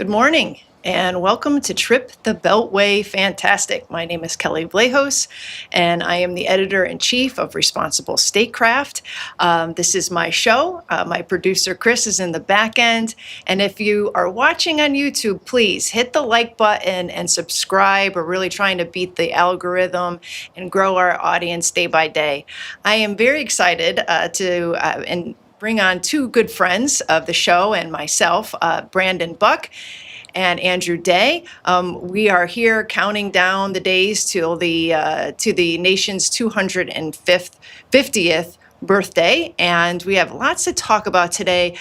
Good morning and welcome to Trip the Beltway Fantastic. My name is Kelley and I am the editor-in-chief of Responsible Statecraft. This is my show. My producer Chris is in the back end. And if you are watching on YouTube, please hit the like button and subscribe. We're really trying to beat the algorithm and grow our audience day by day. I am very excited to bring on two good friends of the show and myself, Brandan Buck and Andrew Day. We are here counting down the days till the nation's 250th birthday, and we have lots to talk about today.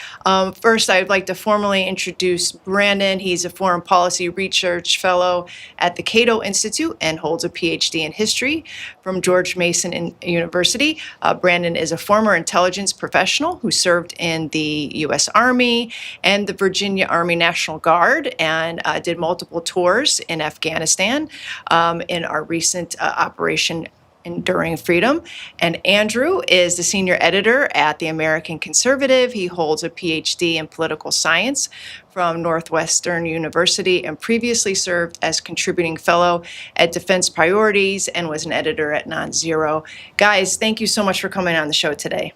First, I'd like to formally introduce Brandan. He's a foreign policy research fellow at the Cato Institute and holds a PhD in history from George Mason University. Brandan is a former intelligence professional who served in the U.S. Army and the Virginia Army National Guard and did multiple tours in Afghanistan in our recent Operation Enduring Freedom. And Andrew is the senior editor at the American Conservative. He holds a PhD in political science from Northwestern University and previously served as contributing fellow at Defense Priorities and was an editor at Non-Zero. Guys, thank you so much for coming on the show today.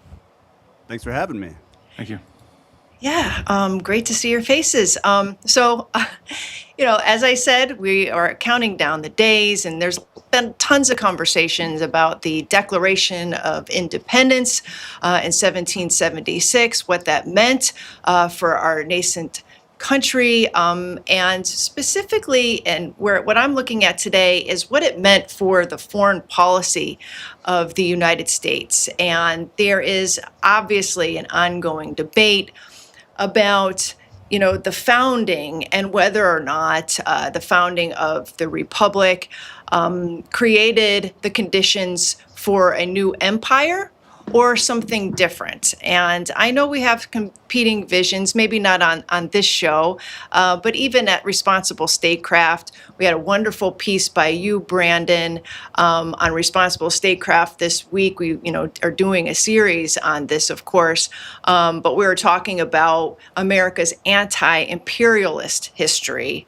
Thanks for having me. Thank you. Yeah, great to see your faces. As I said, we are counting down the days, and there's been tons of conversations about the Declaration of Independence in 1776, what that meant for our nascent country, and specifically, what I'm looking at today is what it meant for the foreign policy of the United States. And there is obviously an ongoing debate about the founding and whether or not the founding of the Republic created the conditions for a new empire or something different. And I know we have competing visions, maybe not on this show, but even at Responsible Statecraft, we had a wonderful piece by you, Brandan, on Responsible Statecraft this week. We, are doing a series on this, of course, but we were talking about America's anti-imperialist history.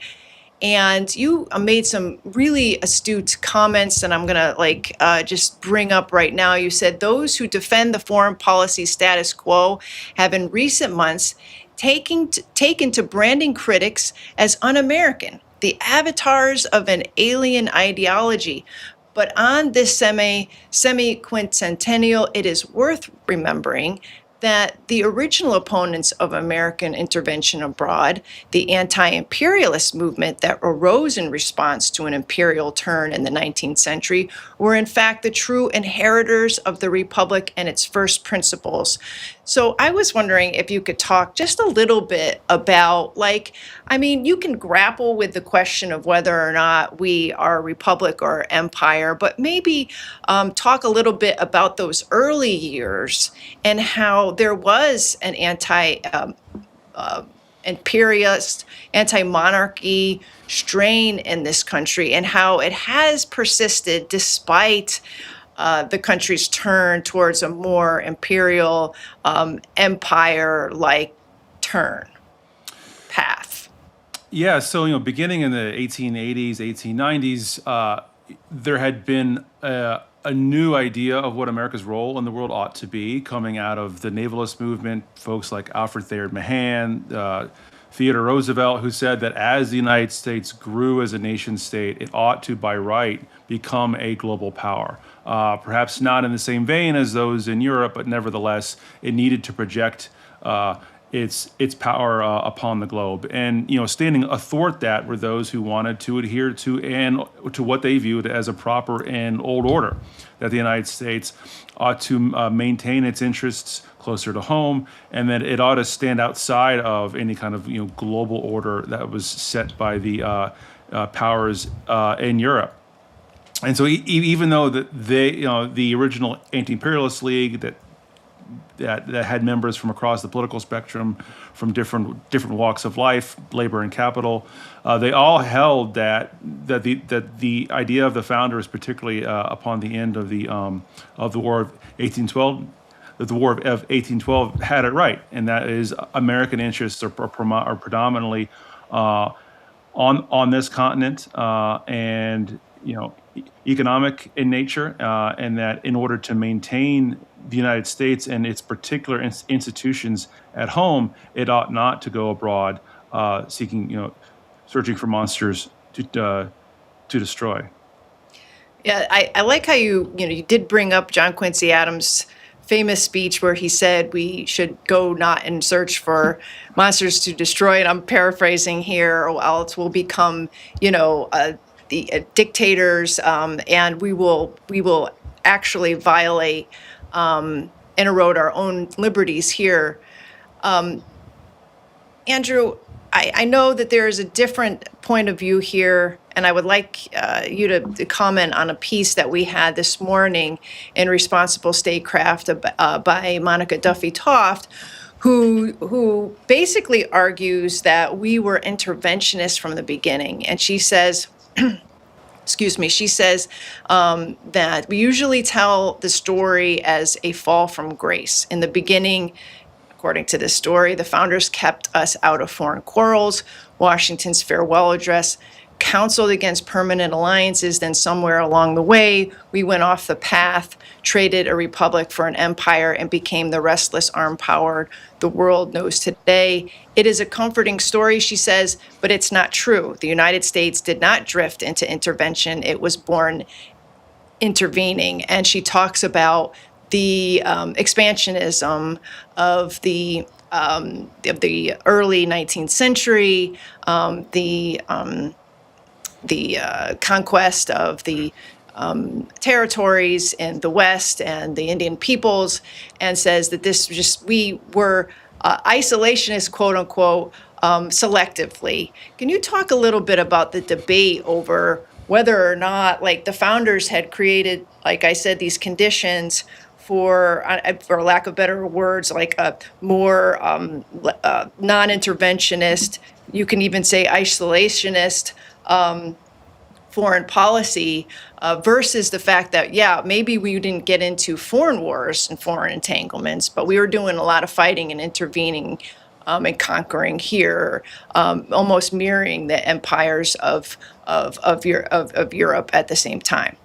And you made some really astute comments, and I'm going to just bring up right now. You said those who defend the foreign policy status quo have in recent months taken to branding critics as un-American, the avatars of an alien ideology. But on this semi-quincentennial, it is worth remembering that the original opponents of American intervention abroad, the anti-imperialist movement that arose in response to an imperial turn in the 19th century, were in fact the true inheritors of the Republic and its first principles. So I was wondering if you could talk just a little bit about, you can grapple with the question of whether or not we are a republic or empire, but maybe talk a little bit about those early years and how there was an anti-imperialist, anti-monarchy strain in this country and how it has persisted despite the country's turn towards a more imperial, empire-like path. Yeah, so beginning in the 1880s, 1890s, there had been a new idea of what America's role in the world ought to be, coming out of the navalist movement, folks like Alfred Thayer Mahan, Theodore Roosevelt, who said that as the United States grew as a nation state, it ought to, by right, become a global power. Perhaps not in the same vein as those in Europe, but nevertheless, it needed to project its power upon the globe. And standing athwart that were those who wanted to adhere to what they viewed as a proper and old order, that the United States ought to maintain its interests closer to home, and that it ought to stand outside of any kind of global order that was set by the powers in Europe. And so even though the original Anti-Imperialist League that had members from across the political spectrum, from different walks of life, labor and capital, they all held that the idea of the founders, particularly upon the end of the War of 1812. The War of 1812 had it right, and that is American interests are predominantly uh, on this continent, and economic in nature, and that in order to maintain the United States and its particular institutions at home, it ought not to go abroad, searching for monsters to destroy. Yeah, I like how you did bring up John Quincy Adams' famous speech where he said we should go not and search for monsters to destroy. And I'm paraphrasing here, or else we'll become, the dictators, and we will actually violate and erode our own liberties here. Andrew, I know that there is a different point of view here, and I would like you to comment on a piece that we had this morning in Responsible Statecraft by Monica Duffy Toft, who basically argues that we were interventionists from the beginning. And she says, excuse me, she says that we usually tell the story as a fall from grace. In the beginning, according to this story, the founders kept us out of foreign quarrels. Washington's farewell address counseled against permanent alliances. Then somewhere along the way, we went off the path, traded a republic for an empire, and became the restless armed power the world knows today. It is a comforting story, she says, but it's not true. The United States did not drift into intervention. It was born intervening. And she talks about the expansionism of the early 19th century, the conquest of the territories in the West and the Indian peoples, and says that we were isolationists, quote unquote, selectively. Can you talk a little bit about the debate over whether or not, like, the founders had created, like I said, these conditions for lack of better words, like a more non-interventionist, you can even say isolationist foreign policy, versus the fact that, yeah, maybe we didn't get into foreign wars and foreign entanglements, but we were doing a lot of fighting and intervening and conquering here, almost mirroring the empires of Europe at the same time.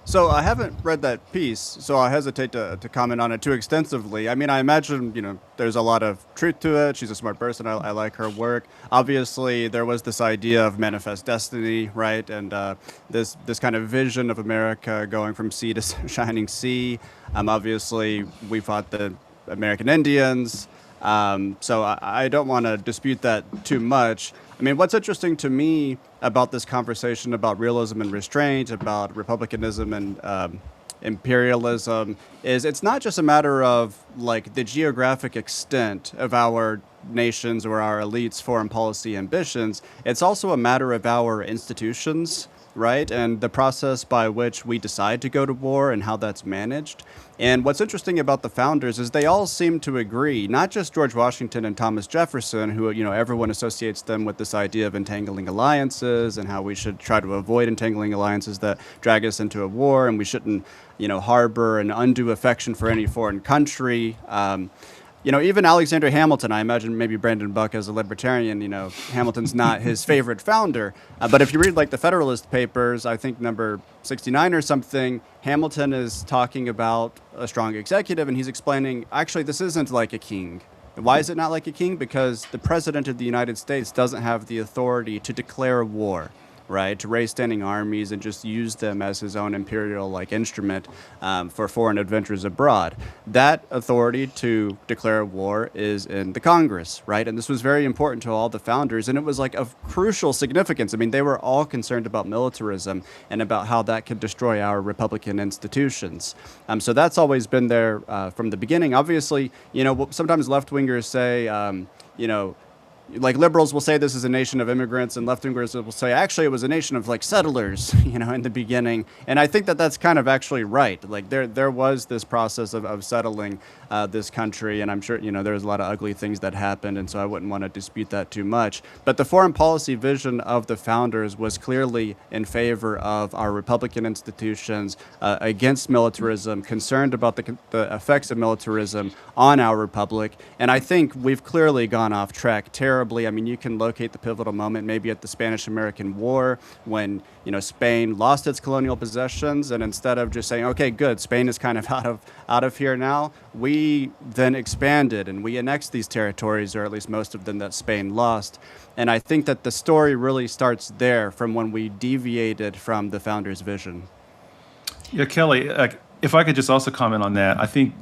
So I haven't read that piece, so I hesitate to comment on it too extensively. I mean, I imagine, there's a lot of truth to it. She's a smart person. I like her work. Obviously, there was this idea of manifest destiny, right? And this kind of vision of America going from sea to shining sea. Obviously, we fought the American Indians. So I don't want to dispute that too much. I mean, what's interesting to me about this conversation about realism and restraint, about republicanism and imperialism, is it's not just a matter of, like, the geographic extent of our nations or our elites' foreign policy ambitions. It's also a matter of our institutions, right? And the process by which we decide to go to war and how that's managed. And what's interesting about the founders is they all seem to agree, not just George Washington and Thomas Jefferson, who, everyone associates them with this idea of entangling alliances and how we should try to avoid entangling alliances that drag us into a war, and we shouldn't, harbor an undue affection for any foreign country. Even Alexander Hamilton, I imagine maybe Brandan Buck as a libertarian, Hamilton's not his favorite founder. But if you read, like, the Federalist Papers, I think number 69 or something, Hamilton is talking about a strong executive, and he's explaining, actually, this isn't like a king. Why is it not like a king? Because the president of the United States doesn't have the authority to declare war, right? To raise standing armies and just use them as his own imperial, instrument for foreign adventures abroad. That authority to declare war is in the Congress, right? And this was very important to all the founders, and it was, of crucial significance. I mean, they were all concerned about militarism and about how that could destroy our Republican institutions. So that's always been there from the beginning. Obviously, sometimes left-wingers say, like, liberals will say this is a nation of immigrants, and left-wingers will say, actually, it was a nation of, settlers, in the beginning. And I think that that's kind of actually right. Like, there was this process of settling this country, and I'm sure, there's a lot of ugly things that happened, and so I wouldn't want to dispute that too much. But the foreign policy vision of the founders was clearly in favor of our Republican institutions, against militarism, concerned about the effects of militarism on our republic. And I think we've clearly gone off track terribly terribly. I mean, you can locate the pivotal moment maybe at the Spanish-American War when, Spain lost its colonial possessions, and instead of just saying, okay, good, Spain is kind of out of here now, we then expanded and we annexed these territories, or at least most of them that Spain lost. And I think that the story really starts there, from when we deviated from the founders' vision. Yeah, Kelley, if I could just also comment on that, I think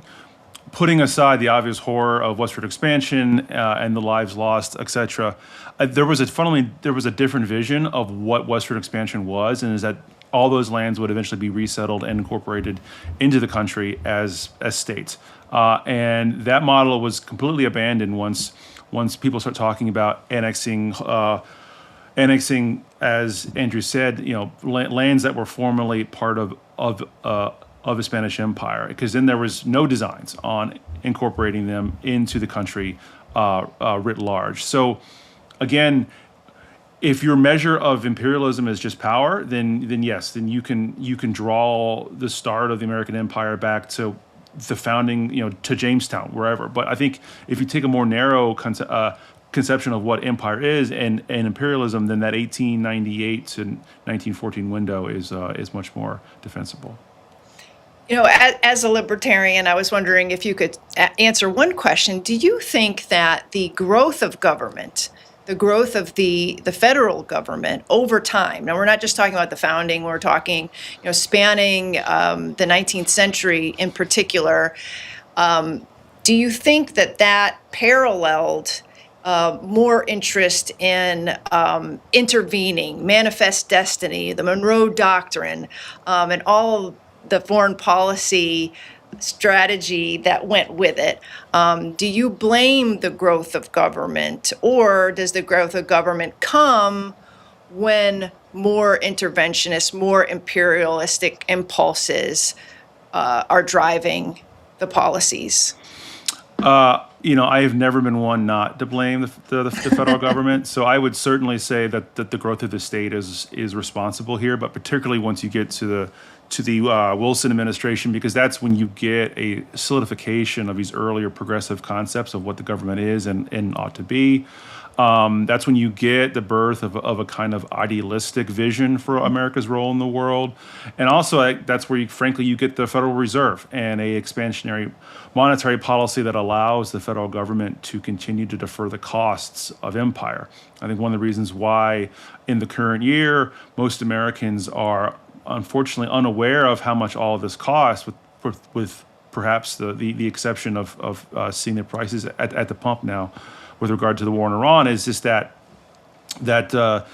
putting aside the obvious horror of westward expansion and the lives lost, etc., there was a different vision of what westward expansion was, and is that all those lands would eventually be resettled and incorporated into the country as states. And that model was completely abandoned once people start talking about annexing, as Andrew said, lands that were formerly part of the Spanish Empire, because then there was no designs on incorporating them into the country writ large. So, again, if your measure of imperialism is just power, then yes, then you can draw the start of the American Empire back to the founding, to Jamestown, wherever. But I think if you take a more narrow conception of what empire is and imperialism, then that 1898 to 1914 window is much more defensible. As a libertarian, I was wondering if you could answer one question. Do you think that the growth of government, the growth of the federal government over time, now we're not just talking about the founding, we're talking, spanning the 19th century in particular, do you think that paralleled more interest in intervening, manifest destiny, the Monroe Doctrine, and all the foreign policy strategy that went with it? Do you blame the growth of government, or does the growth of government come when more interventionist, more imperialistic impulses are driving the policies? I have never been one not to blame the federal government. So I would certainly say that the growth of the state is responsible here, but particularly once you get to the Wilson administration, because that's when you get a solidification of these earlier progressive concepts of what the government is and ought to be. That's when you get the birth of a kind of idealistic vision for America's role in the world. And also that's where you get the Federal Reserve and a expansionary monetary policy that allows the federal government to continue to defer the costs of empire. I think one of the reasons why in the current year, most Americans are unfortunately unaware of how much all of this costs, with perhaps the exception of seeing the prices at the pump now with regard to the war in Iran, is just that the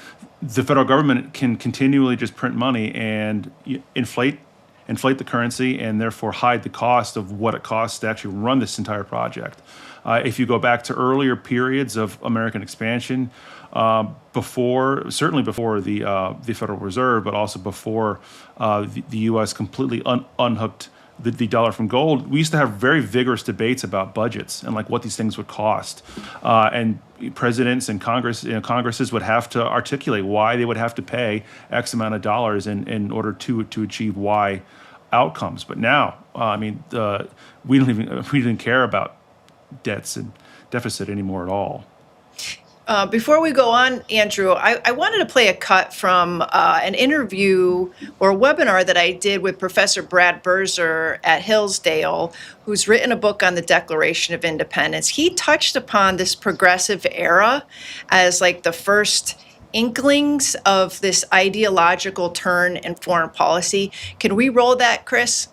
federal government can continually just print money and inflate the currency, and therefore hide the cost of what it costs to actually run this entire project. If you go back to earlier periods of American expansion, certainly before the Federal Reserve, but also before the U.S. completely unhooked the dollar from gold, we used to have very vigorous debates about budgets and what these things would cost. And presidents and Congresses would have to articulate why they would have to pay X amount of dollars in order to achieve Y outcomes. But now, we don't even care about debts and deficit anymore at all. Before we go on, Andrew, I wanted to play a cut from an interview or a webinar that I did with Professor Brad Berzer at Hillsdale, who's written a book on the Declaration of Independence. He touched upon this progressive era as the first inklings of this ideological turn in foreign policy. Can we roll that, Chris?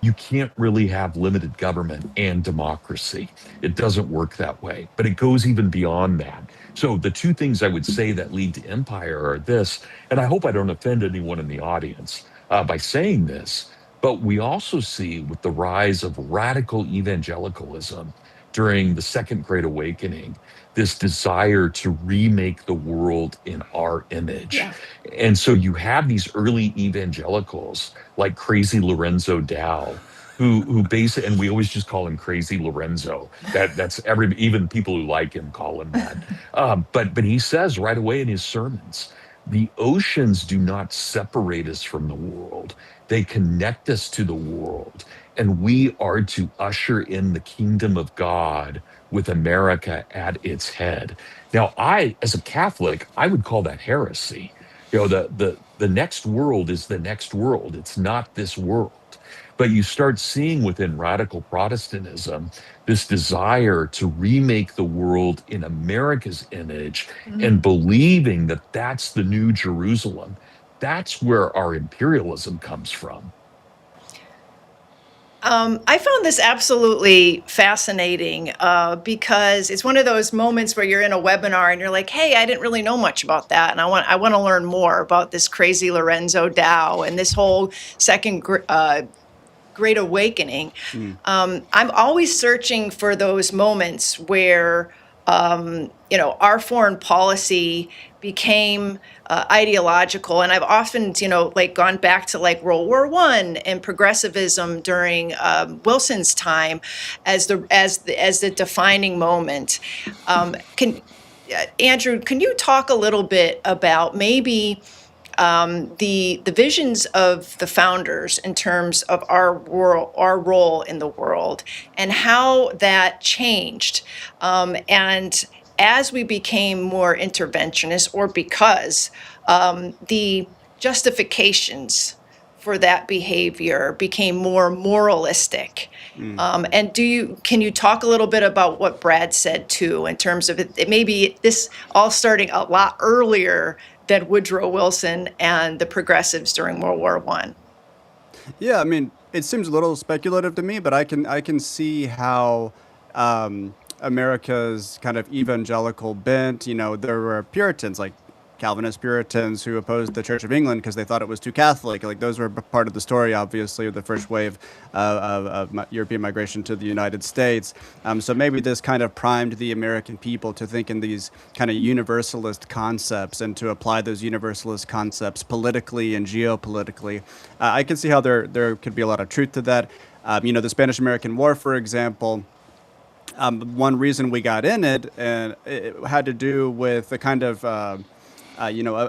You can't really have limited government and democracy. It doesn't work that way, but it goes even beyond that. So the two things I would say that lead to empire are this, and I hope I don't offend anyone in the audience by saying this, but we also see with the rise of radical evangelicalism during the Second Great Awakening, this desire to remake the world in our image. Yeah. And so you have these early evangelicals like Crazy Lorenzo Dow, who basically, and we always just call him Crazy Lorenzo. That's even people who like him call him that. But he says right away in his sermons The oceans do not separate us from the world. They connect us to the world. And we are to usher in the kingdom of God with America at its head. Now, as a Catholic, I would call that heresy. The next world is the next world. It's not this world. But you start seeing within radical Protestantism this desire to remake the world in America's image and believing that that's the new Jerusalem. That's where our imperialism comes from. I found this absolutely fascinating because it's one of those moments where you're in a webinar and you're like, "Hey, I didn't really know much about that, and I want to learn more about this crazy Lorenzo Dow and this whole Great Awakening." I'm always searching for those moments where our foreign policy became ideological, and I've often like gone back to like World War I and progressivism during Wilson's time as the defining moment. Can Andrew, can you talk a little bit about maybe the visions of the founders in terms of our role in the world, and how that changed, and as we became more interventionist, or because the justifications for that behavior became more moralistic. And can you talk a little bit about what Brad said too, in terms of it maybe this all starting a lot earlier than Woodrow Wilson and the progressives during World War I? Yeah, I mean, it seems a little speculative to me, but I can see how America's kind of evangelical bent. There were Puritans, like Calvinist Puritans, who opposed the Church of England because they thought it was too Catholic. Like, those were part of the story, obviously, of the first wave of European migration to the United States. So maybe this kind of primed the American people to think in these kind of universalist concepts and to apply those universalist concepts politically and geopolitically. I can see how there could be a lot of truth to that. The Spanish-American War, for example. One reason we got in it, and it had to do with the kind of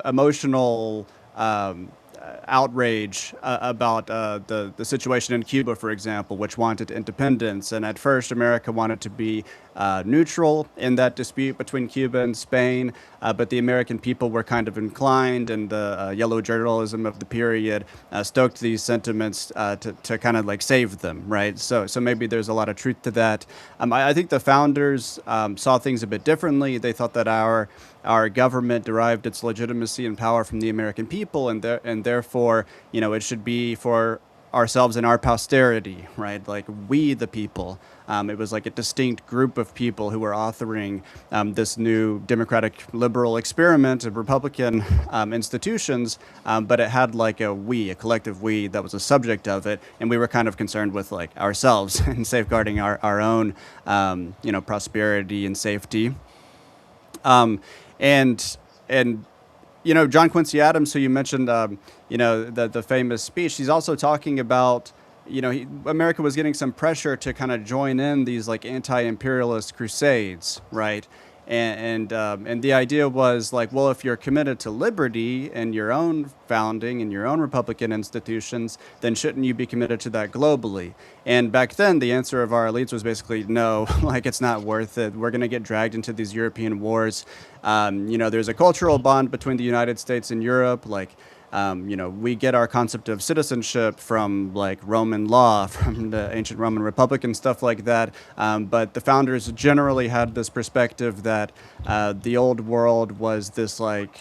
emotional outrage about the situation in Cuba, for example, which wanted independence. And at first, America wanted to be neutral in that dispute between Cuba and Spain, but the American people were kind of inclined, and the yellow journalism of the period stoked these sentiments to kind of like save them, right? So maybe there's a lot of truth to that. I think the founders saw things a bit differently. They thought that our government derived its legitimacy and power from the American people, and therefore, it should be for ourselves and our posterity, right? Like, we, the people. It was like a distinct group of people who were authoring this new democratic liberal experiment of Republican institutions, but it had like a collective we that was a subject of it, and we were kind of concerned with like ourselves and safeguarding our own, prosperity and safety. And John Quincy Adams, who you mentioned, the famous speech, he's also talking about, America was getting some pressure to kind of join in these like anti-imperialist crusades, right? And the idea was like, well, if you're committed to liberty and your own founding and your own Republican institutions, then shouldn't you be committed to that globally? And back then, the answer of our elites was basically no, like, it's not worth it. We're going to get dragged into these European wars. There's a cultural bond between the United States and Europe, like, we get our concept of citizenship from like Roman law, from the ancient Roman Republic and stuff like that. But the founders generally had this perspective that the old world was this like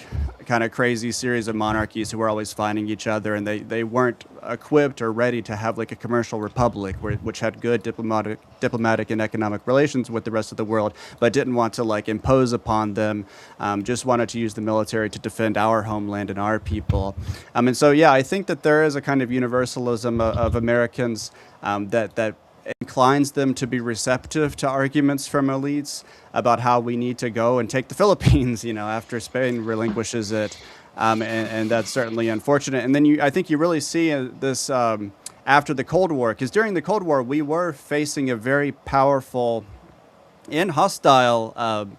kind of crazy series of monarchies who were always fighting each other, and they weren't equipped or ready to have like a commercial republic which had good diplomatic and economic relations with the rest of the world, but didn't want to like impose upon them, just wanted to use the military to defend our homeland and our people. And so, yeah, I think that there is a kind of universalism of Americans that inclines them to be receptive to arguments from elites about how we need to go and take the Philippines, after Spain relinquishes it. And that's certainly unfortunate. And then I think you really see this after the Cold War, because during the Cold War, we were facing a very powerful and hostile,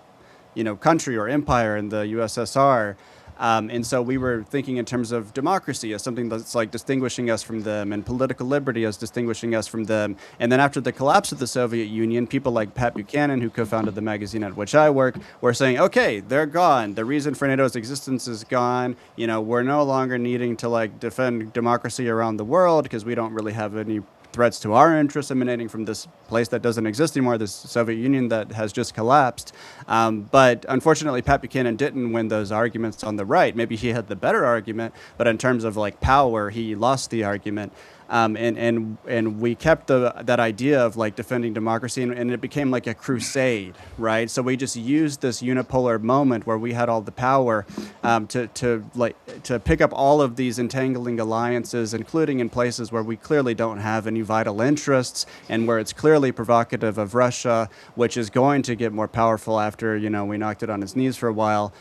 country or empire in the USSR. And so we were thinking in terms of democracy as something that's like distinguishing us from them, and political liberty as distinguishing us from them. And then after the collapse of the Soviet Union, people like Pat Buchanan, who co-founded the magazine at which I work, were saying, okay, they're gone. The reason for NATO's existence is gone. You know, we're no longer needing to like defend democracy around the world because we don't really have any threats to our interests emanating from this place that doesn't exist anymore, this Soviet Union that has just collapsed. But unfortunately, Pat Buchanan didn't win those arguments on the right. Maybe he had the better argument, but in terms of like power, he lost the argument. And we kept that idea of like defending democracy, and it became like a crusade, right? So we just used this unipolar moment where we had all the power to pick up all of these entangling alliances, including in places where we clearly don't have any vital interests, and where it's clearly provocative of Russia, which is going to get more powerful after, you know, we knocked it on its knees for a while.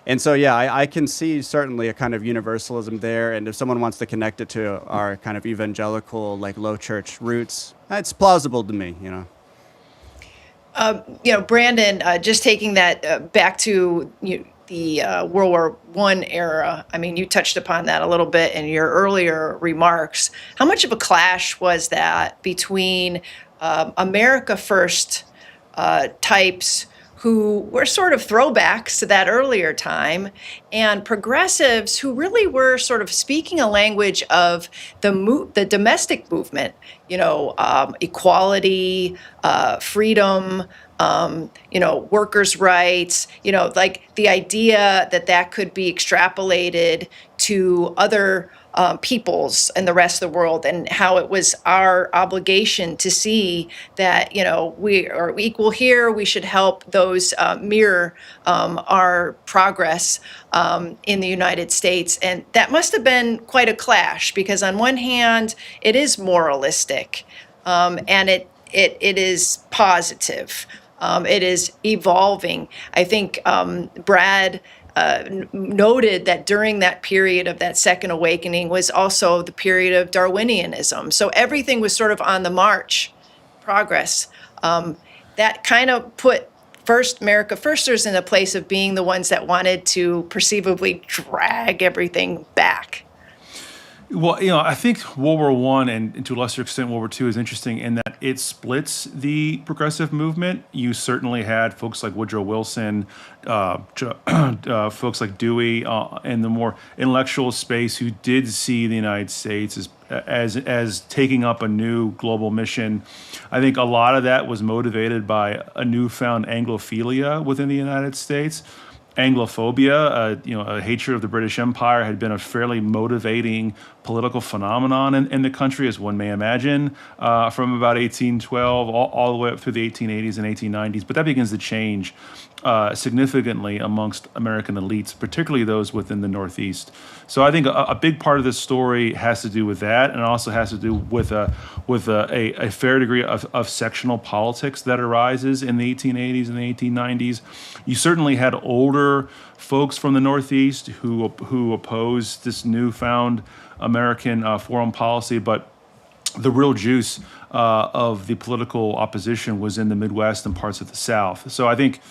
And so, yeah, I can see certainly a kind of universalism there. And if someone wants to connect it to our kind of evangelical, like low church roots, it's plausible to me, you know. You know, Brandan, just taking that back to the World War I era, I mean, you touched upon that a little bit in your earlier remarks. How much of a clash was that between America First types who were sort of throwbacks to that earlier time, and progressives who really were sort of speaking a language of the domestic movement, you know, equality, freedom, you know, workers' rights, you know, like the idea that that could be extrapolated to other peoples and the rest of the world, and how it was our obligation to see that, you know, we are equal here. We should help those mirror our progress in the United States. And that must have been quite a clash, because on one hand, it is moralistic, and it is positive. It is evolving. I think Brad noted that during that period of that Second Awakening was also the period of Darwinianism. So everything was sort of on the march, progress. That kind of put America Firsters in a place of being the ones that wanted to perceivably drag everything back. Well, you know, I think World War I and to a lesser extent World War II is interesting in that it splits the progressive movement. You certainly had folks like Woodrow Wilson, folks like Dewey, in the more intellectual space who did see the United States as taking up a new global mission. I think a lot of that was motivated by a newfound Anglophilia within the United States. Anglophobia, you know, a hatred of the British Empire had been a fairly motivating political phenomenon in the country, as one may imagine, from about 1812 all the way up through the 1880s and 1890s. But that begins to change significantly amongst American elites, particularly those within the Northeast. So I think a big part of this story has to do with that, and it also has to do with a fair degree of sectional politics that arises in the 1880s and the 1890s. You certainly had older folks from the Northeast who opposed this newfound American foreign policy, but the real juice of the political opposition was in the Midwest and parts of the South. So I think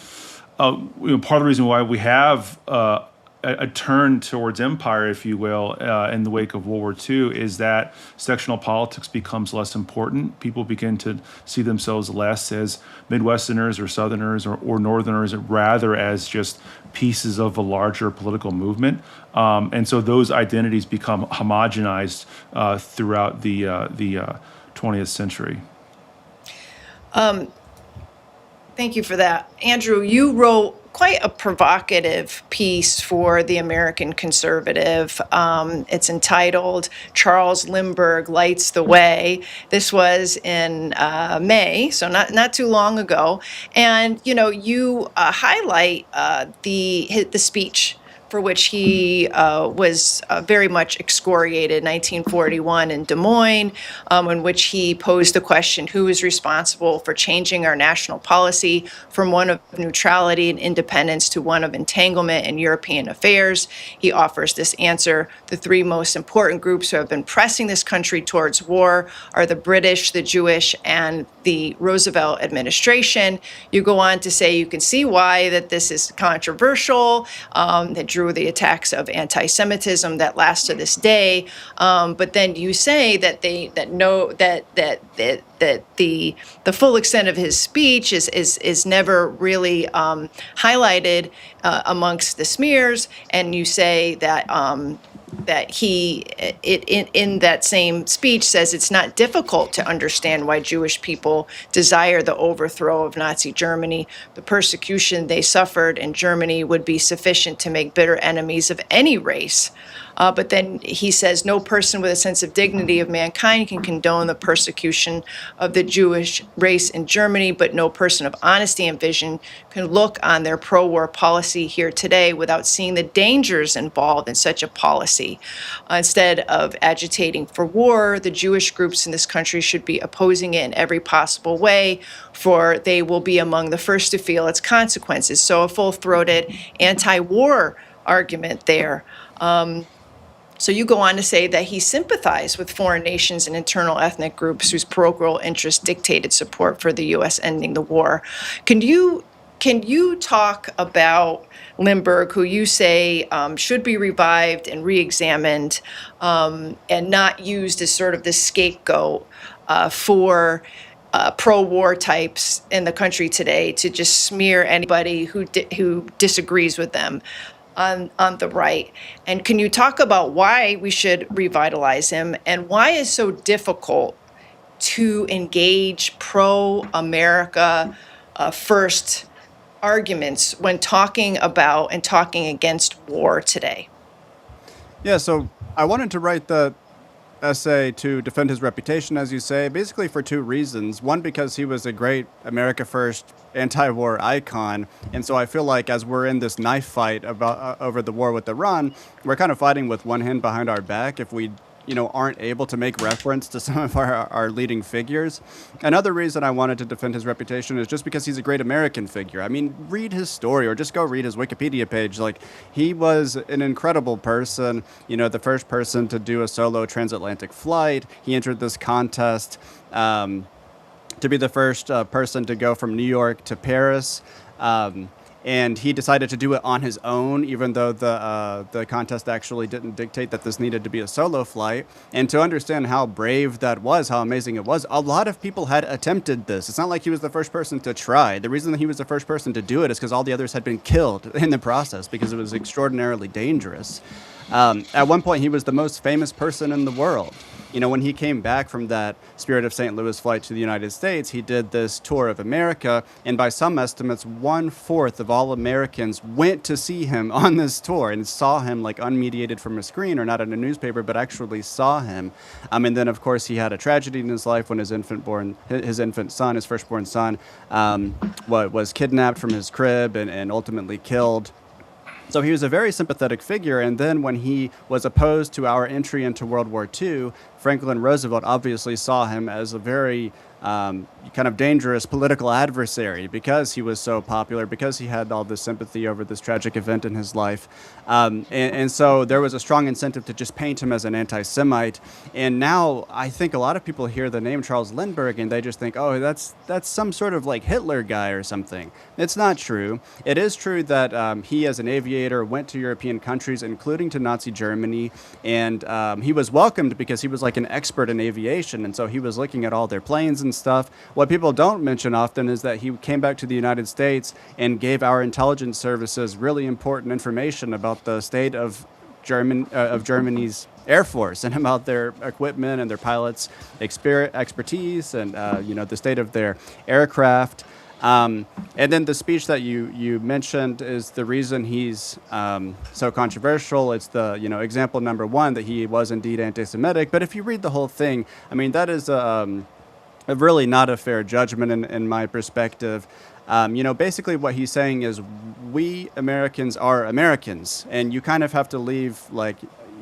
part of the reason why we have a turn towards empire, if you will, in the wake of World War II is that sectional politics becomes less important. People begin to see themselves less as Midwesterners or Southerners or Northerners, rather as just pieces of a larger political movement. And so those identities become homogenized throughout the 20th century. Thank you for that. Andrew, you wrote quite a provocative piece for the American Conservative. It's entitled "Charles Lindbergh Lights the Way." This was in May, so not too long ago. And you highlight the speech for which he was very much excoriated in 1941 in Des Moines, in which he posed the question, who is responsible for changing our national policy from one of neutrality and independence to one of entanglement in European affairs? He offers this answer: the three most important groups who have been pressing this country towards war are the British, the Jewish, and the Roosevelt administration. You go on to say you can see why that this is controversial, that through the attacks of anti-Semitism that last to this day. But then you say that the full extent of his speech is never really highlighted amongst the smears, and you say that he in that same speech says it's not difficult to understand why Jewish people desire the overthrow of Nazi Germany. The persecution they suffered in Germany would be sufficient to make bitter enemies of any race. But then he says, no person with a sense of dignity of mankind can condone the persecution of the Jewish race in Germany, but no person of honesty and vision can look on their pro-war policy here today without seeing the dangers involved in such a policy. Instead of agitating for war, the Jewish groups in this country should be opposing it in every possible way, for they will be among the first to feel its consequences. So a full-throated anti-war argument there. So you go on to say that he sympathized with foreign nations and internal ethnic groups whose parochial interests dictated support for the U.S. ending the war. Can you talk about Lindbergh, who you say should be revived and re-examined and not used as sort of the scapegoat for pro-war types in the country today to just smear anybody who disagrees with them on the right? And can you talk about why we should revitalize him and why it's so difficult to engage pro-America first arguments when talking about and talking against war today? Yeah, so I wanted to write the essay to defend his reputation, as you say, basically for two reasons. One, because he was a great America First anti-war icon, and so I feel like as we're in this knife fight about over the war with Iran, we're kind of fighting with one hand behind our back if we aren't able to make reference to some of our leading figures. Another reason I wanted to defend his reputation is just because he's a great American figure. I mean, read his story or just go read his Wikipedia page. Like, he was an incredible person, the first person to do a solo transatlantic flight. He entered this contest to be the first person to go from New York to Paris. And he decided to do it on his own, even though the contest actually didn't dictate that this needed to be a solo flight. And to understand how brave that was, how amazing it was, a lot of people had attempted this. It's not like he was the first person to try. The reason that he was the first person to do it is because all the others had been killed in the process because it was extraordinarily dangerous. At one point, he was the most famous person in the world. When he came back from that Spirit of St. Louis flight to the United States, he did this tour of America, and by some estimates, 1/4 of all Americans went to see him on this tour and saw him like unmediated from a screen or not in a newspaper, but actually saw him. And then, of course, he had a tragedy in his life when his infant son, his firstborn son, was kidnapped from his crib and ultimately killed. So he was a very sympathetic figure, and then when he was opposed to our entry into World War II, Franklin Roosevelt obviously saw him as a very kind of dangerous political adversary because he was so popular, because he had all this sympathy over this tragic event in his life. And so there was a strong incentive to just paint him as an anti-Semite. And now I think a lot of people hear the name Charles Lindbergh and they just think, oh, that's some sort of like Hitler guy or something. It's not true. It is true that he, as an aviator, went to European countries, including to Nazi Germany, and he was welcomed because he was like an expert in aviation, and so he was looking at all their planes and stuff. What people don't mention often is that he came back to the United States and gave our intelligence services really important information about the state of Germany's Air Force and about their equipment and their pilots' expertise and the state of their aircraft. And then the speech that you mentioned is the reason he's so controversial. It's the example number one that he was indeed anti-Semitic. But if you read the whole thing, I mean, that is a really not a fair judgment in my perspective. Basically what he's saying is we Americans are Americans, and you kind of have to leave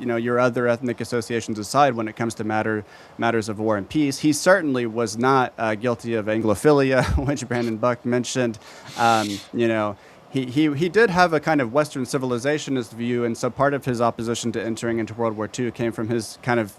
your other ethnic associations aside when it comes to matters of war and peace. He certainly was not guilty of Anglophilia, which Brandon Buck mentioned. He did have a kind of Western civilizationist view, and so part of his opposition to entering into World War II came from his kind of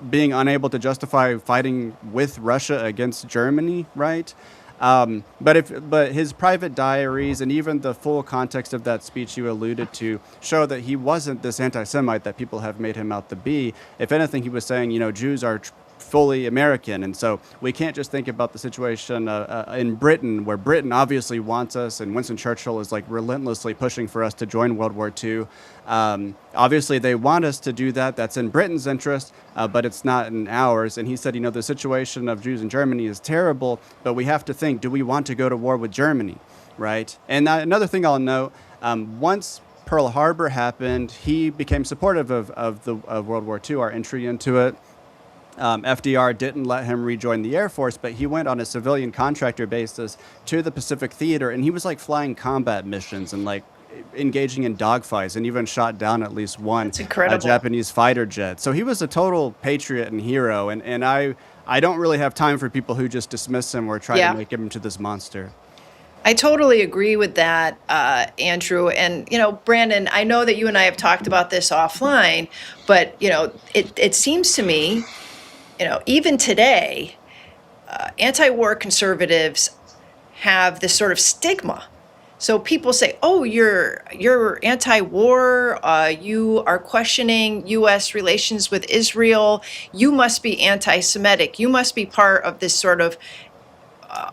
being unable to justify fighting with Russia against Germany, right? But his private diaries and even the full context of that speech you alluded to show that he wasn't this anti-Semite that people have made him out to be. If anything, he was saying, Jews are fully American, and so we can't just think about the situation in Britain, where Britain obviously wants us, and Winston Churchill is like relentlessly pushing for us to join World War II. Obviously, they want us to do that. That's in Britain's interest, but it's not in ours. And he said, the situation of Jews in Germany is terrible, but we have to think, do we want to go to war with Germany, right? And another thing I'll note, once Pearl Harbor happened, he became supportive of World War II, our entry into it. FDR didn't let him rejoin the Air Force, but he went on a civilian contractor basis to the Pacific Theater, and he was like flying combat missions and like engaging in dogfights, and even shot down at least one Japanese fighter jet. So he was a total patriot and hero, and I don't really have time for people who just dismiss him or try to make him into this monster. I totally agree with that, Andrew. And, Brandon, I know that you and I have talked about this offline, but, it seems to me, even today, anti-war conservatives have this sort of stigma. So people say, "Oh, you're anti-war. You are questioning U.S. relations with Israel. You must be anti-Semitic. You must be part of this sort of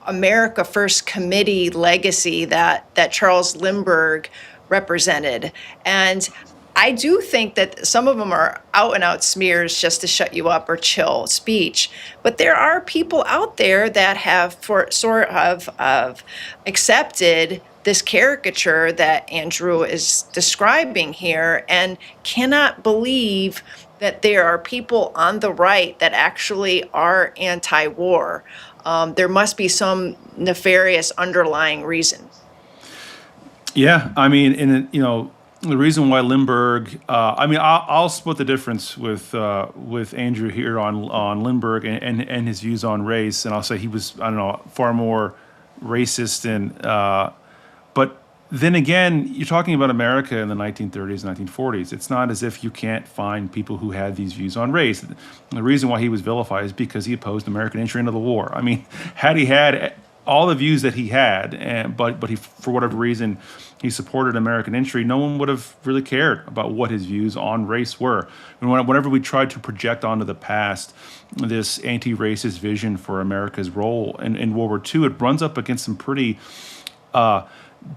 America First Committee legacy that Charles Lindbergh represented." And I do think that some of them are out and out smears just to shut you up or chill speech. But there are people out there that have sort of accepted this caricature that Andrew is describing here and cannot believe that there are people on the right that actually are anti-war. There must be some nefarious underlying reason. Yeah, I mean, the reason why Lindbergh, I'll split the difference with Andrew here on Lindbergh and his views on race, and I'll say he was, far more racist but then again, you're talking about America in the 1930s, 1940s. It's not as if you can't find people who had these views on race. The reason why he was vilified is because he opposed American entry into the war. I mean, had he had all the views that he had, but he, for whatever reason, he supported American entry, no one would have really cared about what his views on race were. And whenever we tried to project onto the past this anti-racist vision for America's role in World War II, it runs up against some pretty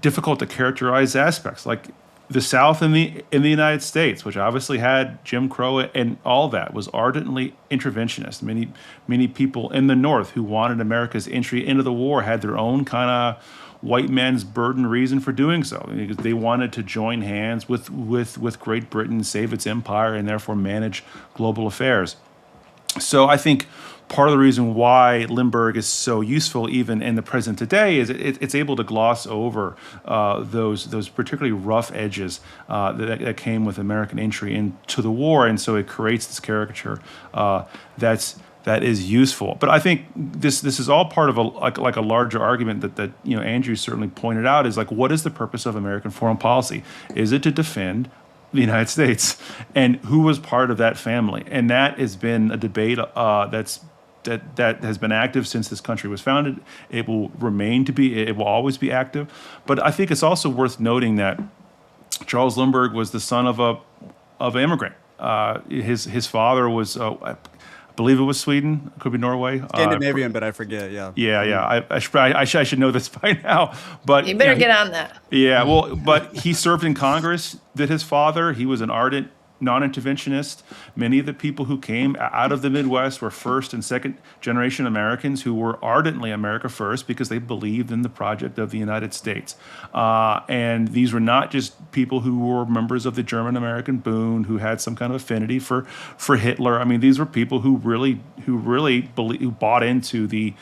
difficult to characterize aspects, like the South in the United States, which obviously had Jim Crow and all that, was ardently interventionist. Many people in the North who wanted America's entry into the war had their own kind of white man's burden reason for doing so. They wanted to join hands with Great Britain, save its empire, and therefore manage global affairs. So I think part of the reason why Lindbergh is so useful even in the present today is it's able to gloss over those particularly rough edges that came with American entry into the war, and so it creates this caricature that is useful. But I think this is all part of a larger argument that Andrew certainly pointed out, is like, what is the purpose of American foreign policy? Is it to defend the United States? And who was part of that family? And that has been a debate that has been active since this country was founded. It will it will always be active. But I think it's also worth noting that Charles Lindbergh was the son of an immigrant. His father was, I believe it was Sweden, it could be Norway. Scandinavian, but I forget, yeah. Yeah. I should know this by now. But you better get on that. Yeah, well, but he served in Congress, did his father. He was an ardent non-interventionist. Many of the people who came out of the Midwest were first and second generation Americans who were ardently America first because they believed in the project of the United States. And these were not just people who were members of the German-American Bund who had some kind of affinity for Hitler. I mean, these were people who bought into the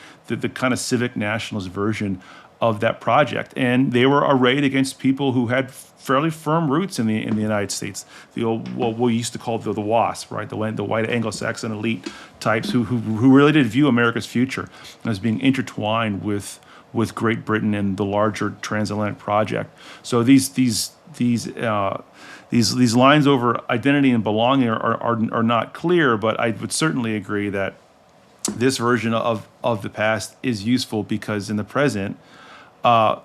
kind of civic nationalist version of that project, and they were arrayed against people who had fairly firm roots in the United States. The old, what we used to call the WASP, right? The white Anglo-Saxon elite types who really did view America's future as being intertwined with Great Britain and the larger transatlantic project. So these lines over identity and belonging are not clear, but I would certainly agree that this version of the past is useful because in the present,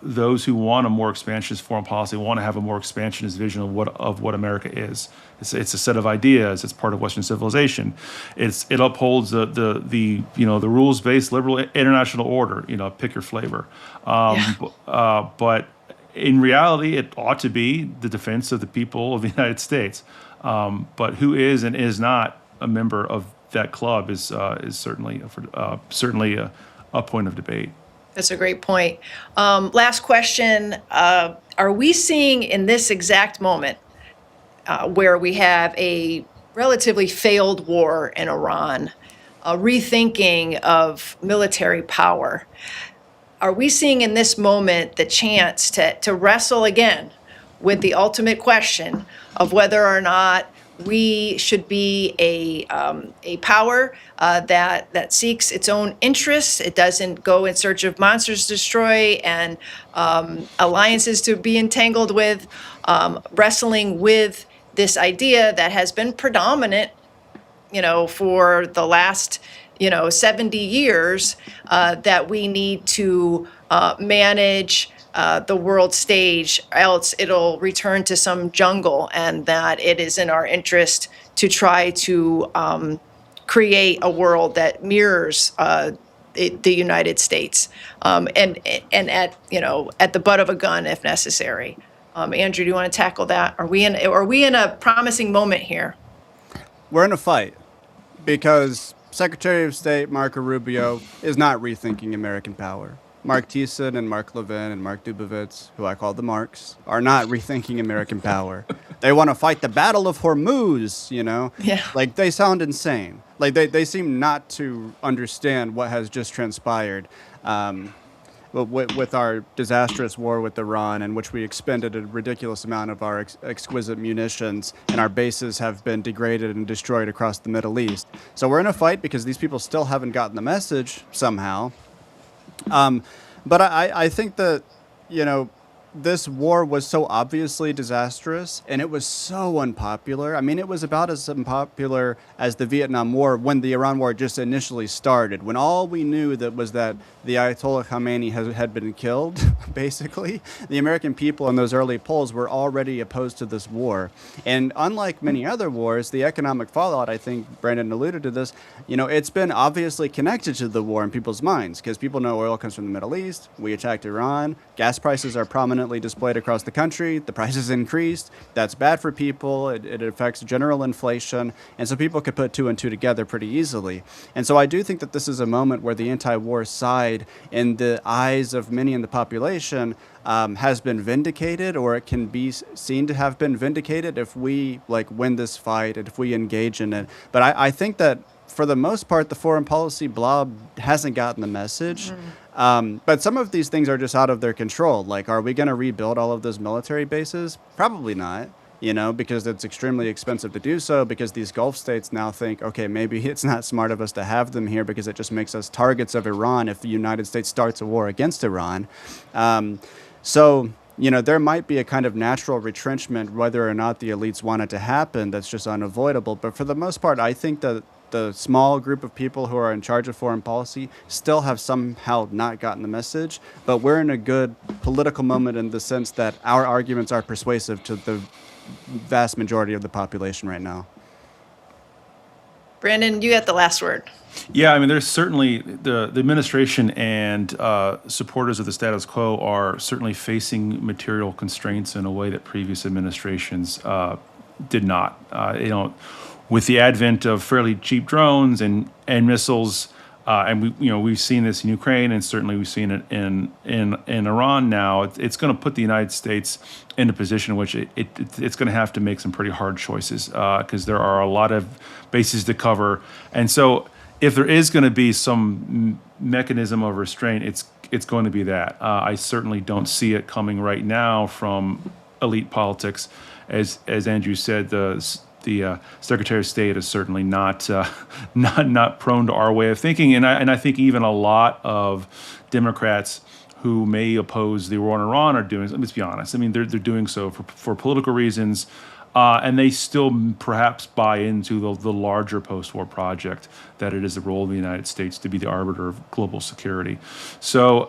those who want a more expansionist foreign policy want to have a more expansionist vision of what America is. It's a set of ideas. It's part of Western civilization. It upholds the rules-based liberal international order. Pick your flavor. But in reality, it ought to be the defense of the people of the United States. But who is and is not a member of that club is certainly a point of debate. That's a great point. Last question. Are we seeing in this exact moment where we have a relatively failed war in Iran, a rethinking of military power, are we seeing in this moment the chance to wrestle again with the ultimate question of whether or not we should be a power that seeks its own interests? It doesn't go in search of monsters to destroy and alliances to be entangled with, wrestling with this idea that has been predominant, for the last, 70 years, that we need to manage the world stage, else it'll return to some jungle, and that it is in our interest to try to create a world that mirrors the United States, and at the butt of a gun if necessary. Andrew, do you want to tackle that? Are we in a promising moment here? We're in a fight because Secretary of State Marco Rubio is not rethinking American power. Mark Thiessen and Mark Levin and Mark Dubovitz, who I call the Marks, are not rethinking American power. They want to fight the Battle of Hormuz, Yeah. Like, they sound insane. Like, they seem not to understand what has just transpired with our disastrous war with Iran, in which we expended a ridiculous amount of our exquisite munitions, and our bases have been degraded and destroyed across the Middle East. So we're in a fight because these people still haven't gotten the message somehow. But I think that, this war was so obviously disastrous, and it was so unpopular. I mean, it was about as unpopular as the Vietnam War when the Iran War just initially started, when all we knew was that the Ayatollah Khamenei had been killed, basically. The American people in those early polls were already opposed to this war. And unlike many other wars, the economic fallout, I think Brandan alluded to this, it's been obviously connected to the war in people's minds, because people know oil comes from the Middle East, we attacked Iran, gas prices are prominently displayed across the country, the prices increased, that's bad for people, it affects general inflation, and so people could put two and two together pretty easily. And so I do think that this is a moment where the anti-war side, in the eyes of many in the population, has been vindicated, or it can be seen to have been vindicated if we win this fight and if we engage in it. But I think that for the most part, the foreign policy blob hasn't gotten the message. But some of these things are just out of their control. Like, are we going to rebuild all of those military bases? Probably not, because it's extremely expensive to do so, because these Gulf states now think, okay, maybe it's not smart of us to have them here because it just makes us targets of Iran if the United States starts a war against Iran. So, there might be a kind of natural retrenchment, whether or not the elites want it to happen, that's just unavoidable. But for the most part, I think that the small group of people who are in charge of foreign policy still have somehow not gotten the message, but we're in a good political moment in the sense that our arguments are persuasive to the vast majority of the population right now. Brandan, you got the last word. Yeah, I mean, there's certainly the administration and supporters of the status quo are certainly facing material constraints in a way that previous administrations did not. With the advent of fairly cheap drones and missiles, and we've seen this in Ukraine, and certainly we've seen it in Iran now. It's going to put the United States in a position in which it's going to have to make some pretty hard choices because there are a lot of bases to cover, and so if there is going to be some mechanism of restraint, it's going to be that. I certainly don't see it coming right now from elite politics, as Andrew said. The Secretary of State is certainly not prone to our way of thinking, and I think even a lot of Democrats who may oppose the war in Iran are doing. Let's be honest. I mean, they're doing so for political reasons. And they still perhaps buy into the larger post-war project that it is the role of the United States to be the arbiter of global security. So,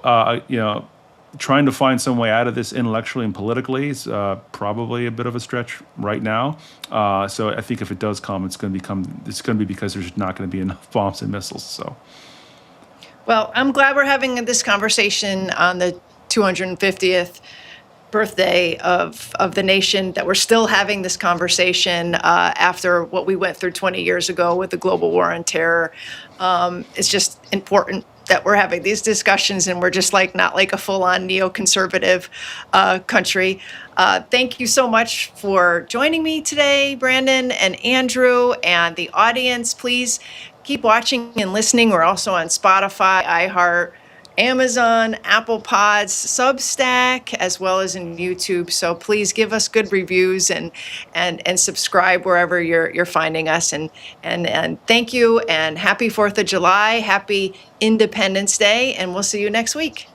trying to find some way out of this intellectually and politically is probably a bit of a stretch right now. So I think if it does come, it's going to be because there's not going to be enough bombs and missiles. So. Well, I'm glad we're having this conversation on the 250th birthday of the nation, that we're still having this conversation after what we went through 20 years ago with the global war on terror. It's just important that we're having these discussions, and we're just not like a full-on neoconservative country. Thank you so much for joining me today, Brandan and Andrew, and the audience. Please keep watching and listening. We're also on Spotify, iHeart, Amazon, Apple Pods, Substack, as well as in YouTube. So please give us good reviews and subscribe wherever you're finding us. And thank you, and happy 4th of July, happy Independence Day, and we'll see you next week.